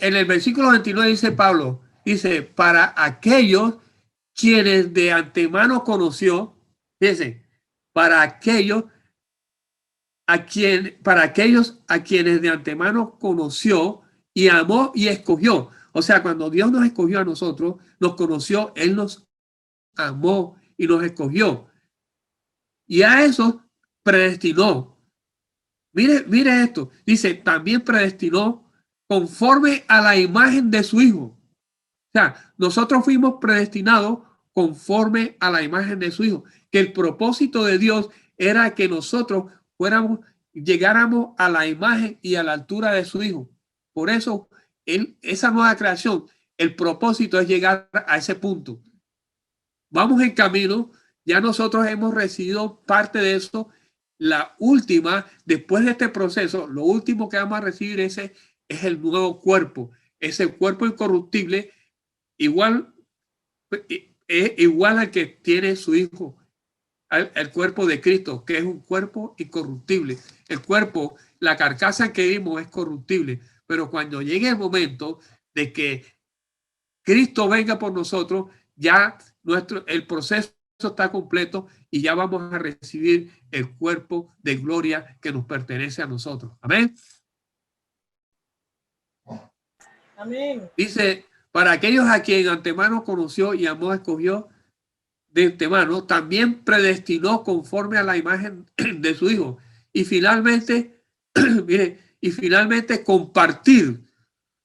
en el versículo 29 dice Pablo, dice, para aquellos quienes de antemano conoció, dice, para aquellos para aquellos a quienes de antemano conoció y amó y escogió. O sea, cuando Dios nos escogió a nosotros, nos conoció, Él nos amó y nos escogió. Y a eso predestinó. Mire esto. Dice, también predestinó conforme a la imagen de su Hijo. O sea, nosotros fuimos predestinados conforme a la imagen de su Hijo. Que el propósito de Dios era que nosotros llegáramos a la imagen y a la altura de su Hijo. Por eso, esa nueva creación, el propósito es llegar a ese punto. Vamos en camino, ya nosotros hemos recibido parte de eso. La última, después de este proceso, lo último que vamos a recibir es el nuevo cuerpo, ese cuerpo incorruptible, igual al que tiene su Hijo, el cuerpo de Cristo, que es un cuerpo incorruptible. El cuerpo, la carcasa que vimos es corruptible, pero cuando llegue el momento de que Cristo venga por nosotros, ya el proceso está completo y ya vamos a recibir el cuerpo de gloria que nos pertenece a nosotros. Amén. Amén. Dice, para aquellos a quien antemano conoció y amó, escogió de antemano, también predestinó conforme a la imagen de su Hijo. Y finalmente, mire, finalmente compartir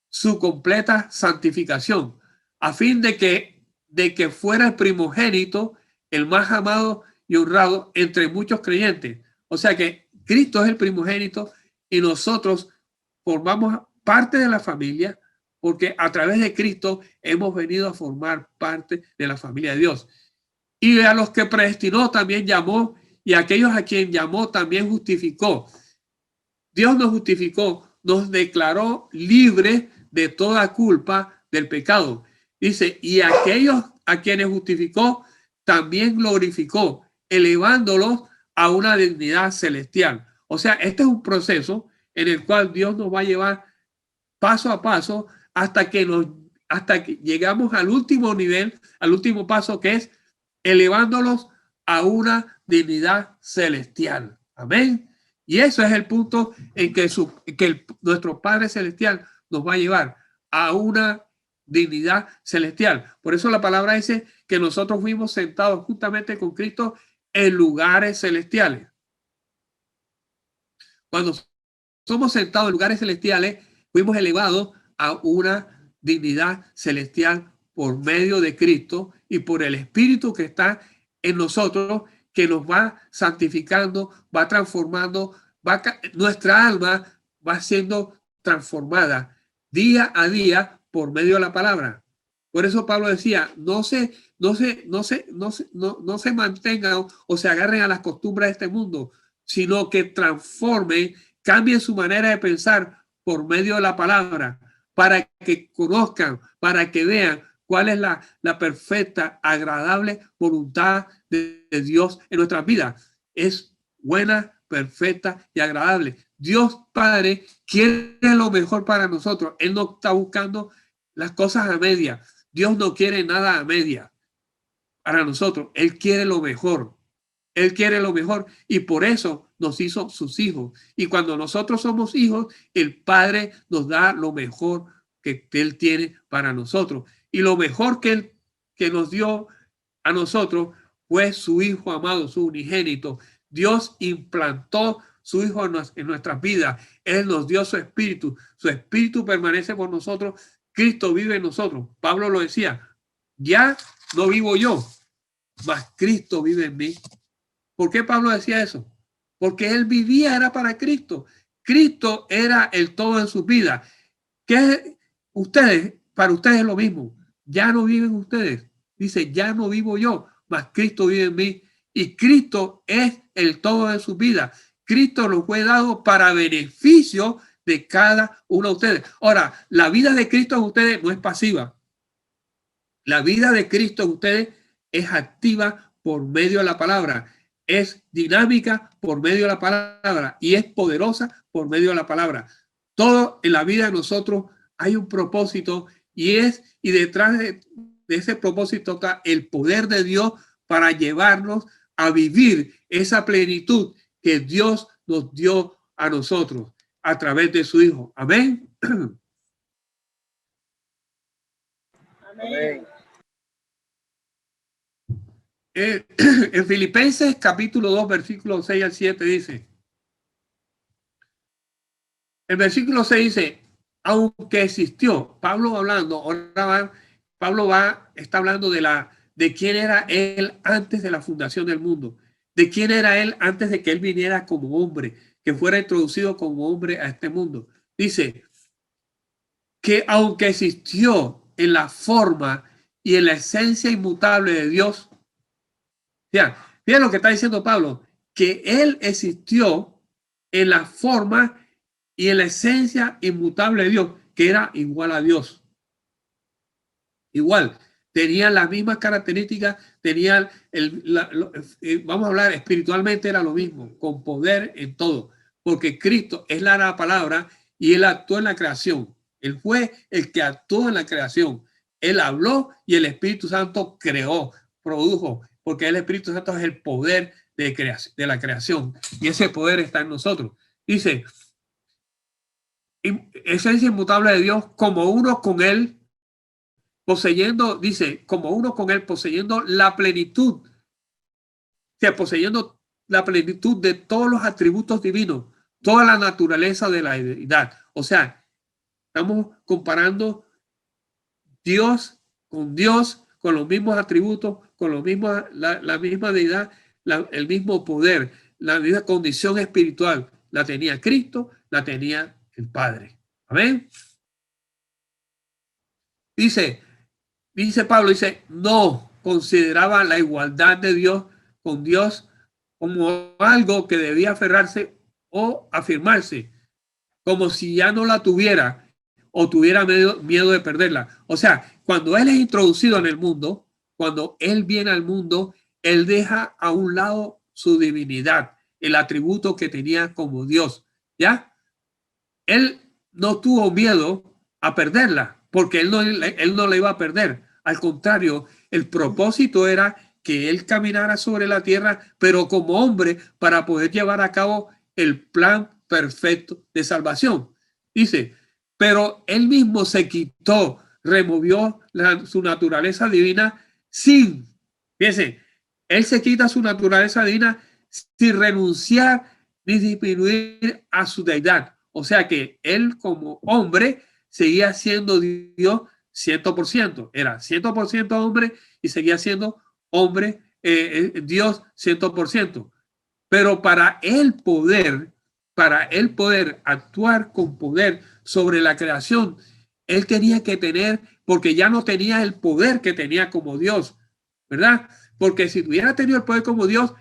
su completa santificación, a fin de que fuera el primogénito, el más amado y honrado entre muchos creyentes. O sea que Cristo es el primogénito y nosotros formamos parte de la familia, porque a través de Cristo hemos venido a formar parte de la familia de Dios. Y a los que predestinó también llamó, y a aquellos a quien llamó también justificó. Dios nos justificó, nos declaró libres de toda culpa del pecado. Dice, y a aquellos a quienes justificó también glorificó, elevándolos a una dignidad celestial. O sea, este es un proceso en el cual Dios nos va a llevar paso a paso hasta que llegamos al último nivel, al último paso, que es elevándolos a una dignidad celestial. Amén. Y eso es el punto en que nuestro Padre Celestial nos va a llevar a una dignidad celestial. Por eso la palabra dice que nosotros fuimos sentados juntamente con Cristo en lugares celestiales. Cuando somos sentados en lugares celestiales, fuimos elevados a una dignidad celestial por medio de Cristo y por el Espíritu que está en nosotros, que nos va santificando, va transformando, nuestra alma va siendo transformada día a día por medio de la palabra. Por eso Pablo decía, no se mantengan o se agarren a las costumbres de este mundo, sino que transformen, cambien su manera de pensar por medio de la palabra, para que conozcan, para que vean cuál es la perfecta, agradable voluntad de Dios en nuestras vidas. Es buena, perfecta y agradable. Dios Padre quiere lo mejor para nosotros. Él no está buscando las cosas a media. Dios no quiere nada a media para nosotros. Él quiere lo mejor. Él quiere lo mejor y por eso nos hizo sus hijos. Y cuando nosotros somos hijos, el Padre nos da lo mejor que Él tiene para nosotros. Y lo mejor que nos dio a nosotros fue su Hijo amado, su unigénito. Dios implantó su Hijo en nuestras vidas. Él nos dio su Espíritu. Su Espíritu permanece por nosotros. Cristo vive en nosotros. Pablo lo decía, ya no vivo yo, mas Cristo vive en mí. ¿Por qué Pablo decía eso? Porque él vivía, era para Cristo. Cristo era el todo en sus vidas. Para ustedes es lo mismo. Ya no viven ustedes. Dice, ya no vivo yo, mas Cristo vive en mí. Y Cristo es el todo de sus vidas. Cristo nos fue dado para beneficio de cada uno de ustedes. Ahora, la vida de Cristo en ustedes no es pasiva. La vida de Cristo en ustedes es activa por medio de la palabra. Es dinámica por medio de la palabra y es poderosa por medio de la palabra. Todo en la vida de nosotros hay un propósito y detrás de ese propósito está el poder de Dios para llevarnos a vivir esa plenitud que Dios nos dio a nosotros a través de su Hijo. Amén. Amén. En Filipenses capítulo 2, versículo 6 al 7 dice, el versículo 6 dice, aunque existió, Pablo hablando, ahora está hablando de quién era él antes de la fundación del mundo, de quién era él antes de que él viniera como hombre, que fuera introducido como hombre a este mundo. Dice que aunque existió en la forma y en la esencia inmutable de Dios, fíjate lo que está diciendo Pablo, que él existió en la forma y en la esencia inmutable de Dios, que era igual a Dios. Igual, tenían las mismas características, tenían, vamos a hablar espiritualmente, era lo mismo, con poder en todo, porque Cristo es la palabra y él actuó en la creación. Él fue el que actuó en la creación. Él habló y el Espíritu Santo creó, produjo, porque el Espíritu Santo es el poder de la creación y ese poder está en nosotros. Dice, esencia inmutable de Dios, como uno con él, poseyendo, dice, como uno con él, poseyendo la plenitud, o sea, poseyendo la plenitud de todos los atributos divinos, toda la naturaleza de la deidad. O sea, estamos comparando Dios, con los mismos atributos, con los mismos, la misma deidad, el mismo poder, la misma condición espiritual. La tenía Cristo, la tenía el Padre. Amén. Dice Pablo, dice, no consideraba la igualdad de Dios con Dios como algo que debía aferrarse o afirmarse, como si ya no la tuviera o tuviera miedo de perderla. O sea, cuando él es introducido en el mundo, cuando él viene al mundo, él deja a un lado su divinidad, el atributo que tenía como Dios, ¿ya? Él no tuvo miedo a perderla, porque él no la iba a perder. Al contrario, el propósito era que él caminara sobre la tierra, pero como hombre, para poder llevar a cabo el plan perfecto de salvación. Dice, pero él mismo se quitó, removió su naturaleza divina fíjense, él se quita su naturaleza divina sin renunciar ni disminuir a su deidad. O sea que él como hombre seguía siendo Dios 100%. Era 100% hombre y seguía siendo hombre, Dios 100%. Pero para él poder actuar con poder sobre la creación, él tenía que tener, porque ya no tenía el poder que tenía como Dios, ¿verdad? Porque si hubiera tenido el poder como Dios,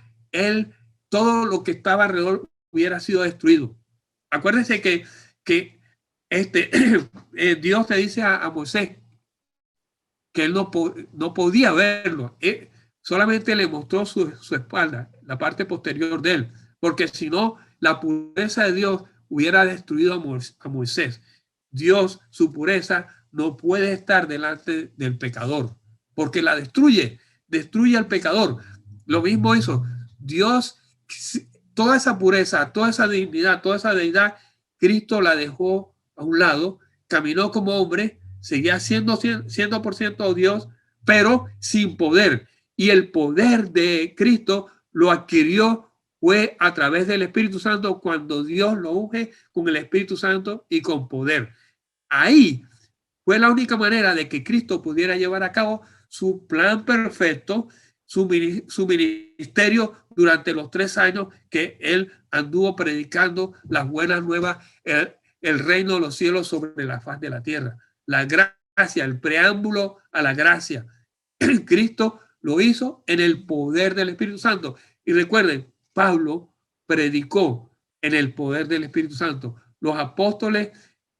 todo lo que estaba alrededor hubiera sido destruido. Acuérdense que Dios le dice a Moisés que él no podía verlo. Solamente le mostró su espalda, la parte posterior de él, porque si no, la pureza de Dios hubiera destruido a Moisés. Dios, su pureza, no puede estar delante del pecador, porque la destruye al pecador. Lo mismo hizo Dios, toda esa pureza, toda esa dignidad, toda esa deidad, Cristo la dejó a un lado, caminó como hombre, seguía siendo 100% Dios, pero sin poder. Y el poder de Cristo lo adquirió fue a través del Espíritu Santo cuando Dios lo unge con el Espíritu Santo y con poder. Ahí fue la única manera de que Cristo pudiera llevar a cabo su plan perfecto, su ministerio durante los 3 años que él anduvo predicando las buenas nuevas, el reino de los cielos sobre la faz de la tierra. La gracia, el preámbulo a la gracia. Cristo lo hizo en el poder del Espíritu Santo. Y recuerden, Pablo predicó en el poder del Espíritu Santo. Los apóstoles,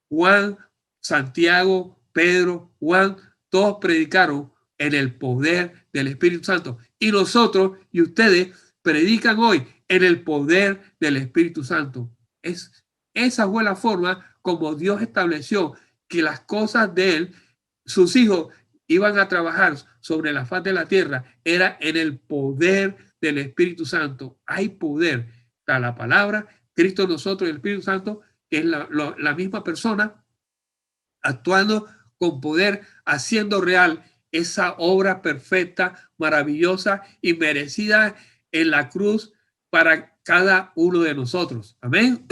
Juan, Santiago, Pedro, Juan, todos predicaron en el poder del Espíritu Santo. Y nosotros y ustedes predican hoy en el poder del Espíritu Santo. Esa fue la forma como Dios estableció que las cosas de él, sus hijos iban a trabajar sobre la faz de la tierra, era en el poder del Espíritu Santo. Hay poder. Está la palabra, Cristo en nosotros y el Espíritu Santo, que es la misma persona, actuando con poder, haciendo real esa obra perfecta, maravillosa y merecida en la cruz para cada uno de nosotros. Amén.